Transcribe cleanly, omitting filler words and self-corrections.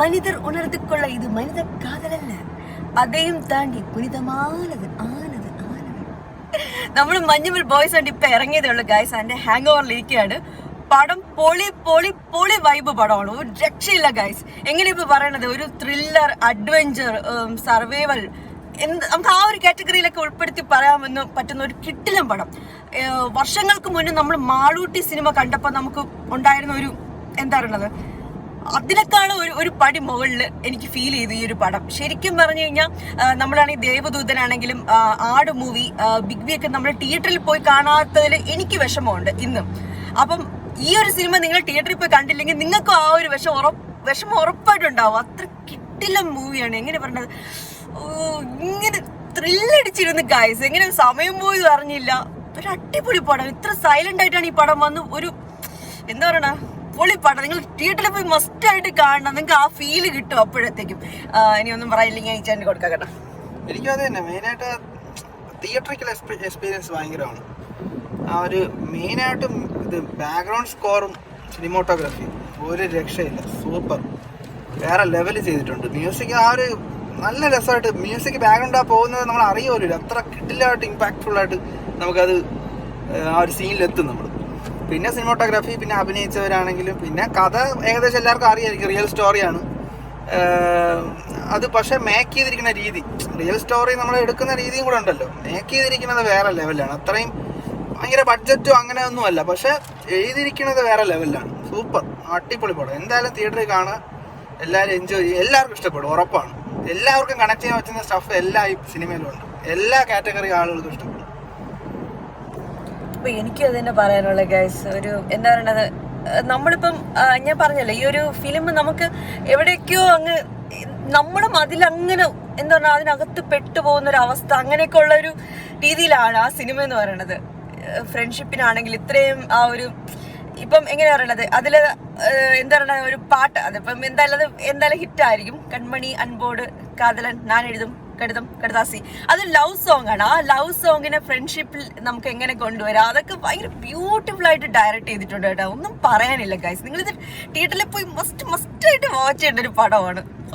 மனிதர் உணர்ந்து கொள்ள இது மனித காதல் அல்ல, അതെയും താണ്ടി പുനിതമാനത് ആനത് ആനത്. നമ്മൾ മഞ്ഞുമൽ ബോയ്സ് ഉണ്ട് ഇപ്പൊ ഇറങ്ങിയതേ ഉള്ളൂ ഗൈസ്. അതിന്റെ ഹാങ് ഓവറിലിരിക്കുകയാണ്. പടം പൊളി പൊളി പൊളി വൈബ് പടമാണ്, ഒരു രക്ഷയില്ല ഗൈസ്. എങ്ങനെ ഇപ്പൊ പറയണത്, ഒരു ത്രില്ലർ, അഡ്വഞ്ചർ, സർവൈവൽ, നമുക്ക് ആ ഒരു കാറ്റഗറിയിലൊക്കെ ഉൾപ്പെടുത്തി പറയാമെന്ന് പറ്റുന്ന ഒരു കിടിലൻ പടം. വർഷങ്ങൾക്ക് മുന്നേ നമ്മൾ മാളൂട്ടി സിനിമ കണ്ടപ്പോൾ നമുക്ക് ഉണ്ടായിരുന്ന ഒരു എന്താ പറയുന്നത്, അതിനേക്കാളും ഒരു പടി മുകളിൽ എനിക്ക് ഫീൽ ചെയ്തു ഈ ഒരു പടം. ശരിക്കും പറഞ്ഞു കഴിഞ്ഞാൽ നമ്മളാണെങ്കിൽ ദേവദൂതനാണെങ്കിലും ആട് മൂവി, ബിഗ് ബി ഒക്കെ നമ്മൾ തിയേറ്ററിൽ പോയി കാണാത്തതിൽ എനിക്ക് വിഷമമുണ്ട് ഇന്നും. അപ്പം ഈ ഒരു സിനിമ നിങ്ങൾ തിയേറ്ററിൽ പോയി കണ്ടില്ലെങ്കിൽ നിങ്ങൾക്കും ആ ഒരു വിഷമം ഉറപ്പായിട്ടുണ്ടാവും. അത്ര കിടിലൻ മൂവിയാണ്. എങ്ങനെ പറഞ്ഞത്, ഇങ്ങനെ ത്രില്ലടിച്ചിരുന്നു ഗൈസ്. എങ്ങനെ സമയം പോയി അറിഞ്ഞില്ല. ഒരു അടിപൊളി പടം. ഇത്ര സൈലന്റ് ആയിട്ടാണ് ഈ പടം വന്ന് ഒരു എന്താ പറയണ പൊളി പടം. നിങ്ങൾ തിയേറ്ററിൽ പോയി മസ്റ്റ് ആയിട്ട് കാണണം, നിങ്ങൾക്ക് ആ ഫീല് കിട്ടും അപ്പോഴത്തേക്കും. ഇനി ഒന്നും പറയില്ലെങ്കിൽ ഞാൻ ഈ ചാനൽ കൊടുക്കാം കേട്ടോ. എനിക്കും അത് തന്നെ, മെയിനായിട്ട് തിയേറ്ററിക്കൽ എക്സ്പീരിയൻസ് ഭയങ്കരമാണ്. ആ ഒരു മെയിനായിട്ടും ഇത് ബാക്ക്ഗ്രൗണ്ട് സ്കോറും സിനിമോട്ടോഗ്രാഫിയും ഒരു രക്ഷയില്ല, സൂപ്പർ, വേറെ ലെവൽ ചെയ്തിട്ടുണ്ട്. മ്യൂസിക് ആ ഒരു നല്ല രസമായിട്ട് മ്യൂസിക് ബാക്ക്ഗ്രൗണ്ട് ആ പോകുന്നത് നമ്മൾ അറിയുമല്ലോ, അത്ര കിട്ടില്ലായിട്ട് ഇമ്പാക്ട്ഫുൾ ആയിട്ട് നമുക്കത് ആ ഒരു സീനിലെത്തും നമ്മൾ. പിന്നെ സിനിമോട്ടോഗ്രാഫി, പിന്നെ അഭിനയിച്ചവരാണെങ്കിലും, പിന്നെ കഥ ഏകദേശം എല്ലാവർക്കും അറിയായിരിക്കും, റിയൽ സ്റ്റോറിയാണ് അത്. പക്ഷെ മേക്ക് ചെയ്തിരിക്കുന്ന രീതി, റിയൽ സ്റ്റോറി നമ്മൾ എടുക്കുന്ന രീതിയും കൂടെ ഉണ്ടല്ലോ, മേക്ക് ചെയ്തിരിക്കുന്നത് വേറെ ലെവലാണ്. അത്രയും ഭയങ്കര ബഡ്ജറ്റും അങ്ങനെ ഒന്നും അല്ല, പക്ഷെ എഴുതിയിരിക്കുന്നത് വേറെ ലെവലിലാണ്. സൂപ്പർ, അടിപൊളി പടം. എന്തായാലും തിയേറ്ററിൽ കാണുക, എല്ലാവരും എൻജോയ് ചെയ്യുക, എല്ലാവർക്കും ഇഷ്ടപ്പെടും, ഉറപ്പാണ്. എല്ലാവർക്കും കണക്ട് ചെയ്യാൻ പറ്റുന്ന സ്റ്റഫ് എല്ലാ ഈ സിനിമയിലും ഉണ്ട്, എല്ലാ കാറ്റഗറി ആളുകൾക്കും ഇഷ്ടപ്പെടും. അപ്പൊ എനിക്കും അത് തന്നെ പറയാനുള്ള ഗൈസ്. ഒരു എന്താ പറയണത്, നമ്മളിപ്പം ഞാൻ പറഞ്ഞല്ലോ, ഈ ഒരു ഫിലിം നമുക്ക് എവിടേക്കോ അങ്ങ് നമ്മളും അതിലങ്ങനെ എന്താ പറഞ്ഞാൽ അതിനകത്ത് പെട്ടുപോകുന്ന ഒരു അവസ്ഥ, അങ്ങനെയൊക്കെ ഉള്ള ഒരു രീതിയിലാണ് ആ സിനിമ എന്ന് പറയണത്. ഫ്രണ്ട്ഷിപ്പിനാണെങ്കിൽ ഇത്രയും ആ ഒരു ഇപ്പം എങ്ങനെയാ പറയണത്, അതില് എന്താ പറയണ ഒരു പാട്ട്, അതിപ്പം എന്തായാലും ഹിറ്റായിരിക്കും. കൺമണി അൻപോട് കാതലൻ ഞാൻ എഴുതും കടുതം കടുതാസി, അത് ലവ് സോങ് ആണ്. ആ ലവ് സോങ്ങിനെ ഫ്രണ്ട്ഷിപ്പിൽ നമുക്ക് എങ്ങനെ കൊണ്ടുവരാം, അതൊക്കെ ഭയങ്കര ബ്യൂട്ടിഫുൾ ആയിട്ട് ഡയറക്റ്റ് ചെയ്തിട്ടുണ്ട് കേട്ടോ. ഒന്നും പറയാനില്ല ഗൈസ്. നിങ്ങളിത് തിയേറ്ററിൽ പോയി മസ്റ്റ് ആയിട്ട് വാച്ച് ചെയ്യേണ്ട ഒരു പടമാണ്.